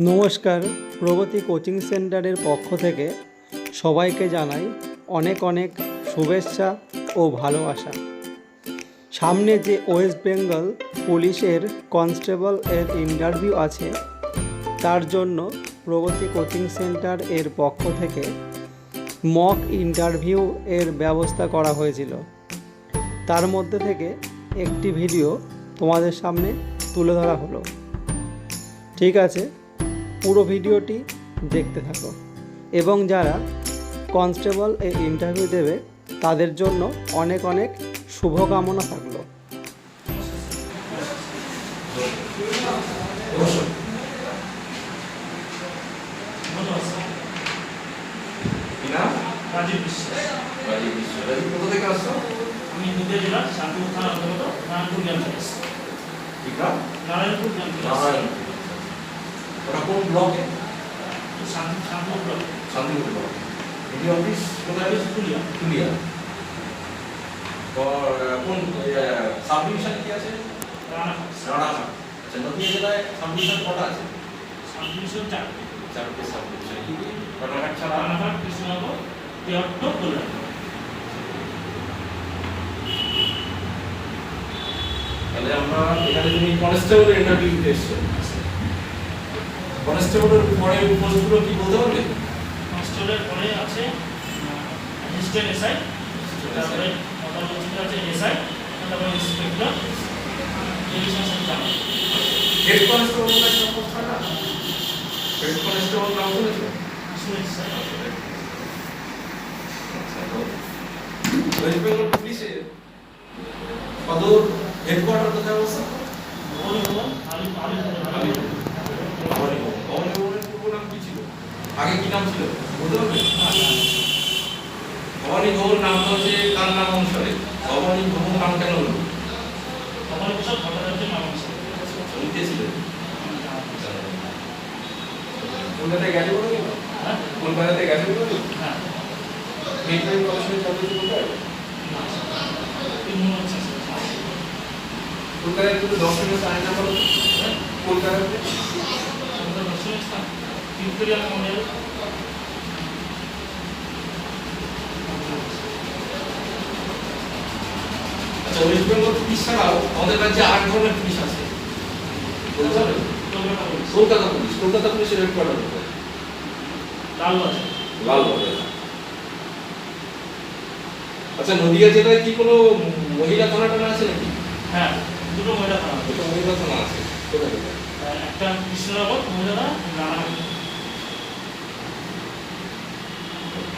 নমস্কার, প্রগতি কোচিং সেন্টারের পক্ষ থেকে সবাইকে জানাই অনেক অনেক শুভেচ্ছা ও ভালোবাসা। সামনে যে ওয়েস্ট বেঙ্গল পুলিশের কনস্টেবল এর ইন্টারভিউ আছে, তার জন্য প্রগতি কোচিং সেন্টার এর পক্ষ থেকে মক ইন্টারভিউ এর ব্যবস্থা করা হয়েছিল। তার মধ্যে থেকে একটি ভিডিও তোমাদের সামনে তুলে ধরা হলো। ঠিক আছে, পুরো ভিডিওটি দেখতে থাকো এবং যারা কনস্টেবল এ ইন্টারভিউ দেবে তাদের জন্য অনেক অনেক শুভকামনা থাকলো। রাজীব বিশ্বাস। কোথা থেকে আসছো? আমি নদিয়া জেলার শান্তিপুর থানার অন্তর্গত নারায়ণপুর গ্রাম থেকে এসেছি। নারায়ণপুর গ্রাম থেকে এসেছি। ওটা কোন ব্লকে? Shantipur block. Shantipur block. DD office কোথায়? পুলিয়া। পুলিয়া। কোন সাব ডিভিশন কি আছে? রানাঘাট। আচ্ছা, নদিয়া জেলায় সাব ডিভিশন কটা আছে? সাব ডিভিশন 4টি। 4টে সাব ডিভিশন। কি কি? রানাঘাট ছাড়া? রানাঘাট, কৃষ্ণনগর, তেহট্ট, কল্যাণ। তাহলে আমরা এখানে তুমি কনস্টেবলের ইন্টারভিউ দিতে এসছো। কনস্টেবলের পরে পোস্টগুলো কি বলতে পারবে? কনস্টেবলের পরে আছে অ্যাসিস্ট্যান্ট এসআই, তারপরে মোটামুটি আছে এসআই, তারপরে inspector, division centre. Head constable এর নাম পোস্ট হয় না? হেড কনস্টেবল নাম শুনেছো? শুনেছি স্যার। ওয়েস্ট বেঙ্গল পুলিশের সদর হেডকোয়ার্টার কোথায় অবস্থিত? ভবানী ভবনের পূর্ব নাম কি ছিল? আগে কি নাম ছিল বলতে পারবে? ভবানী ভবন নাম হচ্ছে কার নাম অনুসারে? ভবানী ভবন নাম কেন হলো? ভবানী প্রসাদ ভট্টাচার্যের নাম অনুসারে। শুনতে ছিল কলকাতায় গেছে বলো কেন? হ্যাঁ, কলকাতাতে গেছে বলো? হ্যাঁ। মেট্রোপলিটন কলেজের ছাত্র ছিল কোথায়? কলকাতায় তুমি দর্শনীয় স্থান না বলো? কলকাতাতে দর্শনীয় স্থান ভিক্টোরিয়া মেমোরিয়াল। আচ্ছা, ওয়েস্ট বেঙ্গল পুলিশ ছাড়াও আমাদের রাজ্যে 8 ধরনের পুলিশ আছে। বলতে পারবে? কলকাতা পুলিশ। কলকাতা পুলিশের হেডকোয়ার্টার কোথায়? লালবাজার। লালবাজার। আচ্ছা, নদিয়া জেলায় কি কোনো মহিলা থানা টানা আছে নাকি? হ্যাঁ, দুটো মহিলা থানা আছে। দুটো মহিলা থানা আছে। কোথায় কোথায়? একটা কৃষ্ণনগর মহিলা থানা, রানাঘাট।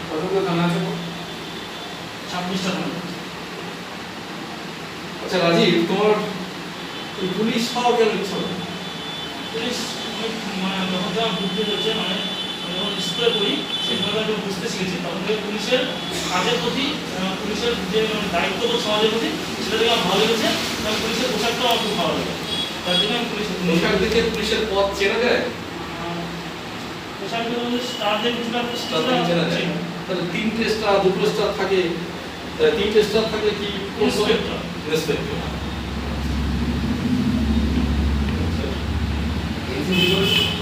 কতগুলো থানা আছে? 26টা থানা। আচ্ছা রাজীব, তোমার এই পুলিশ হওয়া কেন ইচ্ছা হলো? পুলিশ মানে যখন যখন বুদ্ধি হয়েছে, মানে যখন স্কুলে পড়ি সেই সময় যখন বুঝতে শিখেছি, তখন থেকে পুলিশের কাজের প্রতি, পুলিশের যে দায়িত্ববোধ সমাজের প্রতি, সেটা থেকে আমার ভালো লেগেছে। এবং পুলিশের পোশাকটাও আমার খুব ভালো লাগে, তার জন্য আমি পুলিশের পোশাক দেখে পুলিশের পদ চেনা যায়? পোশাক স্টারদের কিছুটা চেনা যায়। তাহলে 3টে স্টার 2টো স্টার থাকে, 3টে স্টার থাকলে কি ইন্সপেক্টর। ইন্সপেক্টর।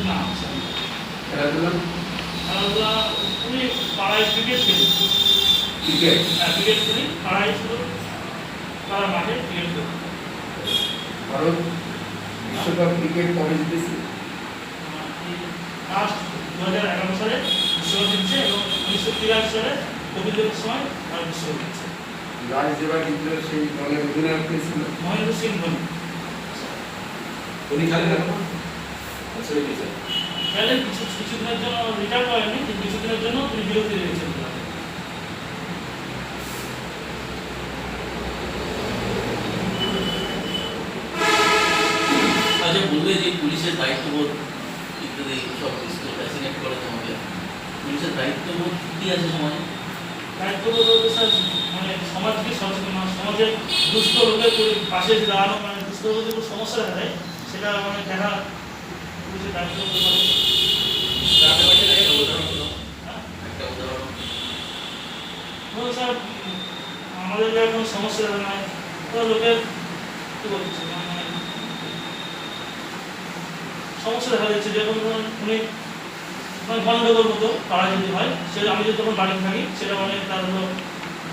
না, খেলাধুলা? খেলাধুলা আমি পাড়ায় ক্রিকেট খেলি। ক্রিকেট? হ্যাঁ, ক্রিকেট খেলি পাড়ায়, শুধু পাড়ার মাঠে ক্রিকেট খেলি। ভারত বিশ্বকাপ ক্রিকেট কবে জিতেছে? লাস্ট 2011 সালে বিশ্বকাপ জিতছে এবং 1983 সালে কোভিড সময় ভারত বিশ্বকাপ জিতছে। লাস্ট যেবার জিতল সেই দলের অধিনায়ক কে ছিল? মহেন্দ্র সিং ধোনি। উনি খেলেন এখন? আচ্ছা, ঠিক আছে। খেলেন কিছুদিনের জন্য, রিটায়ার করেননি, কিন্তু কিছুদিনের জন্য তিনি বিরতি দিয়েছেন। আচ্ছা, বলবে যে পুলিশের দায়িত্ববোধ ইত্যাদি সব কিছু ফ্যাসিনেট করে তোমাকে। পুলিশের দায়িত্ববোধ কি আছে সমাজে? দায়িত্ববোধ বলতে স্যার, মানে সমাজকে সচেতন, সমাজের দুস্থ লোকের পাশে দাঁড়ানো, মানে দুস্থ লোকের যে সমস্যা দেখা যায় সেটা মানে দেখা পুলিশের দায়িত্ব হতে পারে। একটা উদাহরণ হলো, একটা উদাহরণ। স্যার, আমাদের এখন সমস্যা দেখা নাই, তো লোকের কী বলছে, মানে সমস্যা দেখা যাচ্ছে, যেরকম ধরুন উনি মানে গন্ডগোল মতো পাড়া যদি হয়, সেটা আমি যদি তখন বাড়িতে থাকি, সেটা মানে তার হলো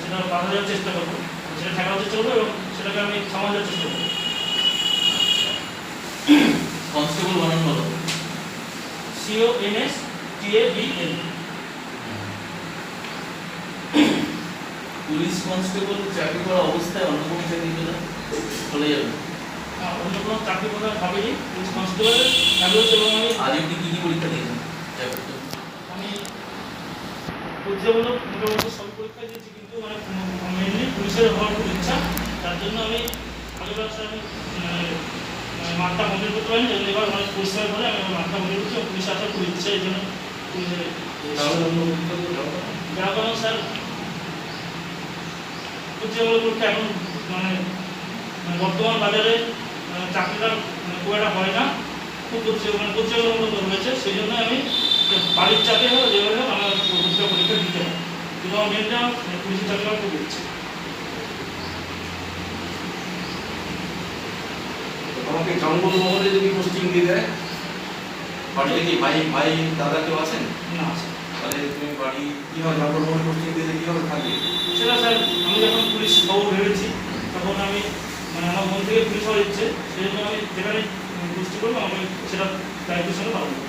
সেটা বাধা দেওয়ার চেষ্টা করবো, সেটা ঠেকানোর চেষ্টা করবো এবং সেটাকে আমি সামাল দেওয়ার চেষ্টা করবো। কনস্টেবল বানানো হলো CONSTABL। পুলিশ কনস্টেবল চাকরি করা অবস্থায় অন্য কোনো চাকরি পেলে চলে যাবে। অন্য কোনো চাকরি কথা ভাবিনি, পুলিশ কনস্টেবলের চাকরি এবং আজ অব্দি কী কী পরীক্ষা দিয়েছেন? আমি পরীক্ষামূলক মোটামুটি সব পরীক্ষা দিয়েছি, কিন্তু মানে মেনলি পুলিশের হওয়ার খুব ইচ্ছা, তার জন্য আমি আগের বছর আমি মাঠটা কমপ্লিট করতে পারিনি, জন্য এবার অনেক পরিশ্রমের ফলে আমি আমার মাঠটা কমপ্লিট করছি এবং পুলিশে আসার খুব ইচ্ছা, এই জন্য পুলিশের ব্যাকরণ স্যার পরীক্ষামূলক পরীক্ষা এখন মানে বর্তমান বাজারে চাকরিটা খুব একটা হয় না, খুব প্রতিযোগিতামূলক রয়েছে, সেই জন্য আমি বাড়ির চাকরি হোক যেভাবে হোক আমার পরীক্ষা দিতে হয়, কিন্তু আমার মেনটা পুলিশের চাকরি আমার খুব ইচ্ছে। তোমাকে জঙ্গলমহলে যদি পোস্টিং দিয়ে দেয়, বাড়িতে কি ভাই দাদা কেউ আছেন? না, তাহলে তুমি বাড়ি কীভাবে জঙ্গলমহলে পোস্টিং দিলে কীভাবে থাকবে? সেটা স্যার আমি যখন পুলিশ হবো ভেবেছি, তখন আমি মানে আমার মন থেকে পুলিশ হওয়ার ইচ্ছে, সেই জন্য আমি যেখানে পুলিশটি করবো আমি সেটা দায়িত্বের সঙ্গে পালন করবো।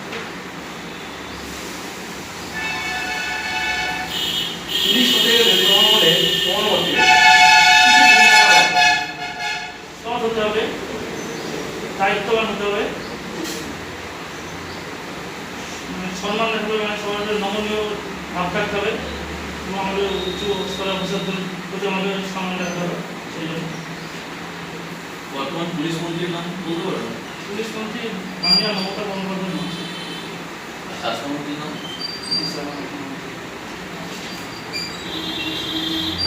পুলিশ হতে গেলে তোমার মনে তোমার মতে সৎ হতে হবে, দায়িত্ববান হতে হবে, সম্মান রাখতে হবে, মানে সবার নমনীয় ভাব থাকতে হবে এবং আমাদের উচ্চ স্তরের অফিসারদের প্রতি আমাদের সম্মান রাখতে হবে। সেই জন্য বর্তমান পুলিশ মন্ত্রীর নাম বলতে পারবেন? পুলিশ মন্ত্রী মাননীয় মমতা বন্দ্যোপাধ্যায়। স্বাস্থ্যমন্ত্রীর নাম?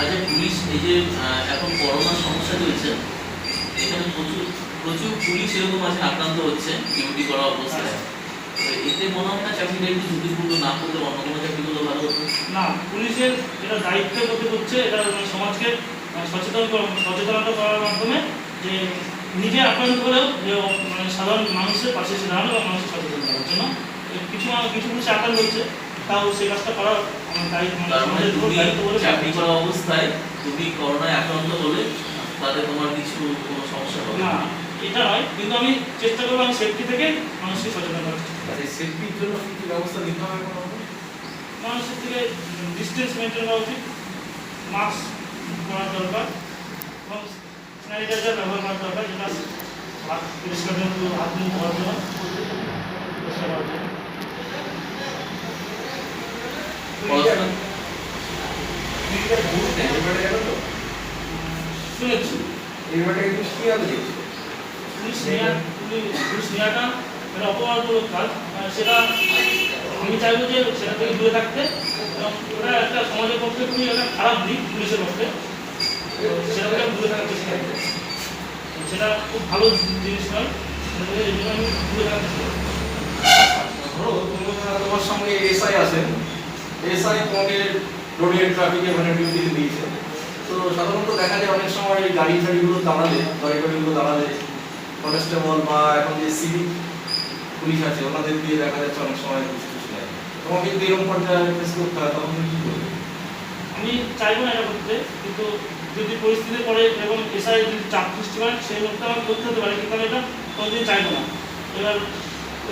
আচ্ছা, পুলিশ এই যে এখন করোনার সমস্যা চলছে, এখানে প্রচুর পুলিশ এরকম আছে আক্রান্ত হচ্ছে ডিউটি করা অবস্থায়, এতে মনে হয় না চাকরিটা একটু ঝুঁকিপূর্ণ না করলে অন্য কোনো চাকরি করলে ভালো হতো? না, পুলিশের এটা দায়িত্বের মধ্যে হচ্ছে, এটা সমাজকে সচেতনতা করার মাধ্যমে যে নিজে আক্রান্ত করেও যে মানে সাধারণ মানুষের পাশে এসে দাঁড়ানো এবং মানুষের সচেতন করার জন্য কিছু পুলিশ আক্রান্ত হচ্ছে, তাও সেই কাজটা করা আমার দায়িত্ব বলে। চাকরি করা অবস্থায় তুমি করোনায় আক্রান্ত হলে তাতে তোমার কোনো সমস্যা হবে না, এটা নয়, কিন্তু আমি চেষ্টা করবো আমি সেফটি থেকে মানুষকে সচেতন করার চেষ্টা করবো। সেফটির জন্য কি কি ব্যবস্থা নিতে হবে? মানুষের থেকে ডিস্টেন্স মেনটেন করা উচিত, মাস্ক পরার দরকার এবং স্যানিটাইজার ব্যবহার করার দরকার, যেটা হাত পরিষ্কার জন্য হাত মুখ ধোয়ার জন্য পরিষ্কার করার জন্য। পড়াশোনা শুনেছি এই ব্যাপারে একটু কি হবে দেখছো? পুলিশ নেওয়াটা মানে অপরাধমূলক কাজ, সেটা আমি চাইবো যে সেটা থেকে দূরে থাকতে, এবং ওটা একটা সমাজের পক্ষে খুবই একটা খারাপ দিক পুলিশের পক্ষে, সেটা থেকে আমি দূরে থাকার চেষ্টা করবো। সেটা খুব ভালো জিনিস নয়, এই জন্য আমি দূরে থাকার চেষ্টা করবো। ধরো তোমার সঙ্গে এসআই আছেন, এসআই তোমাকে রোডের ট্রাফিকে মানে ডিউটি দিয়েছে, তো সাধারণত দেখা যায় অনেক সময় গাড়িগুলো দাঁড়ালে কনস্টেবল বা এখন যে সিভিক পুলিশ আছে ওনাদের দিয়ে দেখা যাচ্ছে অনেক সময় তোমাকে যদি এরকম পর্যায়ে ফেস করতে হয় তখন তুমি কি করবে? আমি চাইবো না এটা করতে, কিন্তু যদি পরিস্থিতি পড়ে এবং এসআই যদি চাপ সৃষ্টি করে সেই মুহূর্তে আমার করতে হতে পারে, কিন্তু আমি এটা কোনোদিন চাইবো না। এবার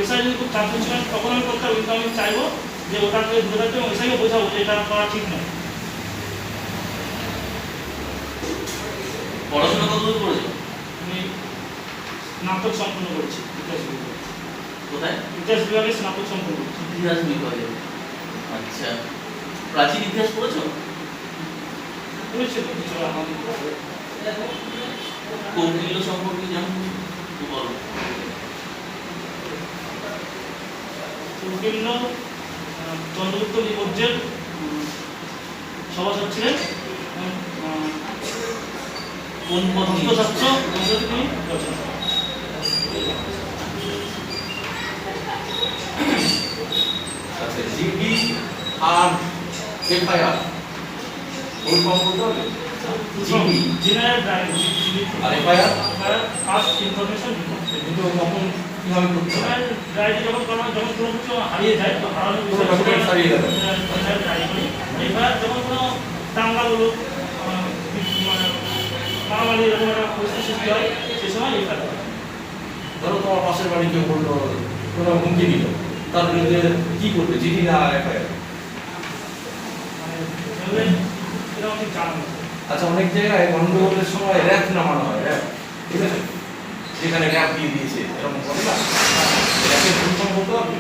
এসআই যদি খুব চাপ সৃষ্টি করে তখন আমি করতে হবে, কিন্তু আমি চাইবো যে ওটা থেকে দূরে থাকতে এবং এসআইকে বোঝাবো যে এটা করা ঠিক নয়। পড়াশোনা কতদূর করেছো? আমি স্নাতক সম্পন্ন করেছি ইতিহাস বিভাগে। কোথায়? ইতিহাস বিভাগে স্নাতক সম্পন্ন করেছি। ইতিহাস বিভাগে। আচ্ছা, প্রাচীন ইতিহাস পড়েছো? পড়েছি তো কিছু আমাদের কৌটিল্য সম্পর্কে যেমন একটু বলো। কৌটিল্য চন্দ্রগুপ্ত মৌর্যের সভাসদ ছিলেন, কোন পদ নিয়ে? হস্তশাস্ত্র তিনি রচনা করেন। আচ্ছা, জিডি আর এফআইআর ওর ফর্ম করতে হবে? জেনারেল আর এফআইআর ফার্স্ট ইনফরমেশন দুটো কখন কিভাবে করতে হয়? গাড়িটি যখন কোনো কিছু হারিয়ে যায় তো হারানোর কোনো document হারিয়ে গেলে? এবার যখন কোনো দাঙ্গা বলুক মারামারি এরকম একটা পরিস্থিতি সৃষ্টি হয় সে সময় এফআইআর হয়। ধরো তোমার পাশের বাড়ি কেউ বললো কোনো হুমকি দিল, তার বিরুদ্ধে কি করবে, চিঠি না এফআইআর? এভাবে এরকম ঠিক জানা নেই। আচ্ছা, অনেক জায়গায় গন্ডগোলের সময় র্যাপ নামানো হয়, র্যাপ, ঠিক আছে, যেখানে র্যাপ দিয়ে দিয়েছে এরকম করে না, র্যাপের ফুল ফর্ম বলতে পারবে?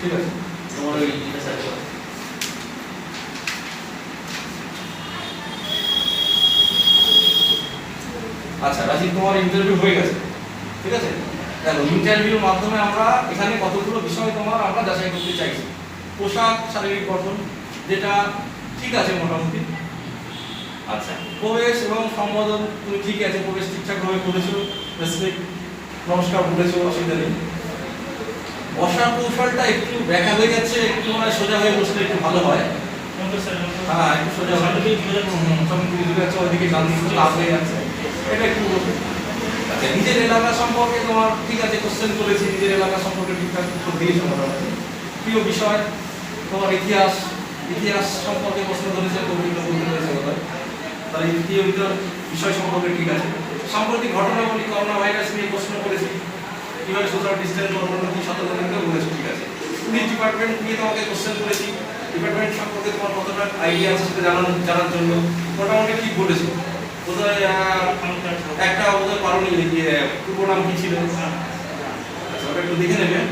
ঠিক আছে, তোমার ওই এটা সার্চ করো। আচ্ছা রাজীব, তোমার ইন্টারভিউ হয়ে গেছে, ঠিক আছে। দেখো, ইন্টারভিউর মাধ্যমে আমরা এখানে কতগুলো বিষয় তোমার আমরা যাচাই করতে চাইছি। পোশাক, শারীরিক গঠন, যেটা ঠিক আছে মোটামুটি। আচ্ছা, প্রবেশ এবং সম্বোধন তুমি ঠিক আছে, প্রবেশ ঠিকঠাকভাবে করেছো, রেসপেক্ট, নমস্কার বলেছো, অসুবিধা নেই। বসার কৌশলটা একটু ব্যাখ্যা হয়ে যাচ্ছে, একটু মানে সোজা হয়ে বসলে একটু ভালো হয়। হ্যাঁ, একটু সোজা হয়, ওইদিকে ডান দিকে লাভ হয়ে যাচ্ছে, এটা একটু বলুন। আচ্ছা, নিজের এলাকা সম্পর্কে তোমার ঠিক আছে, কোশ্চেন করেছি, নিজের এলাকা সম্পর্কে ঠিকঠাক উত্তর দিয়েছো মোটামুটি। প্রিয় বিষয় তোমার ইতিহাস, ইতিহাস সম্পর্কে প্রশ্ন ধরেছে, তো ওইগুলো বলতে পেরেছে বোধ হয়। তাহলে দ্বিতীয় বিষয় সম্পর্কে ঠিক আছে। সাম্প্রতিক ঘটনাবলী, করোনা ভাইরাস নিয়ে প্রশ্ন করেছি, কিভাবে সোশ্যাল ডিস্টেন্স বর্ণনা কি সতর্কতা বলেছো, ঠিক আছে। পুলিশ ডিপার্টমেন্ট নিয়ে তোমাকে কোশ্চেন করেছি, ডিপার্টমেন্ট সম্পর্কে তোমার কতটা আইডিয়া আছে সেটা জানার জন্য মোটামুটি ঠিক বলেছো। বোধহয় একটা বোধহয় পারোনি, পূর্ব নাম কি ছিল? আচ্ছা, ওটা একটু দেখে নেবেন।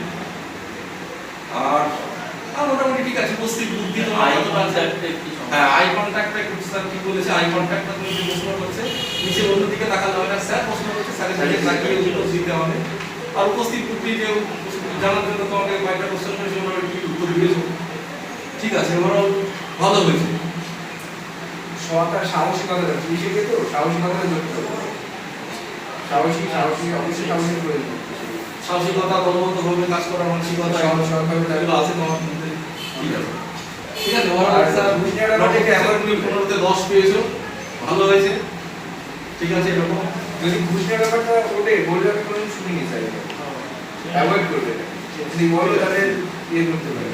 আর মোটামুটি ঠিক আছে, উপস্থিত বুদ্ধি তোমার আই কতটা আছে? কনট্যাক্ট একটু হ্যাঁ, আই কন্ট্যাক্টটা একটু স্যার ঠিক বলেছে। আই কন্ট্যাক্টটা তুমি যে প্রশ্ন করছে, নিচে অন্যদিকে তাকালে হবে না, স্যার প্রশ্ন করছে, স্যারের দিকে তাকিয়ে উত্তর দিতে হবে। আর উপস্থিত বুদ্ধি যে জানার জন্য তোমাকে কয়েকটা কোশ্চেন করেছে, ওরা কি উত্তর দিয়েছো, ঠিক আছে, ওরাও ভালো হয়েছে। সরকার সাহসিকতা, পুলিশকে তো সাহসিকতা যুক্ত, সাহসী অবশ্যই সাহসী প্রয়োজন। সাহসিকতা, দলবদ্ধভাবে কাজ করার মানসিকতা, এগুলো আছে তোমার মধ্যে, ঠিক আছে। ঠিক আছে, ওরা আর স্যার বুঝিয়ে রাখা থেকে এখন তুমি 15তে 10 পেয়েছো, ভালো হয়েছে, ঠিক আছে। এরকম যদি ঘুষের ব্যাপারটা ওঠে বললে আমি কোনো শুনিনি স্যার, অ্যাভয়েড করবে, যদি বলো তাহলে ইয়ে করতে পারে।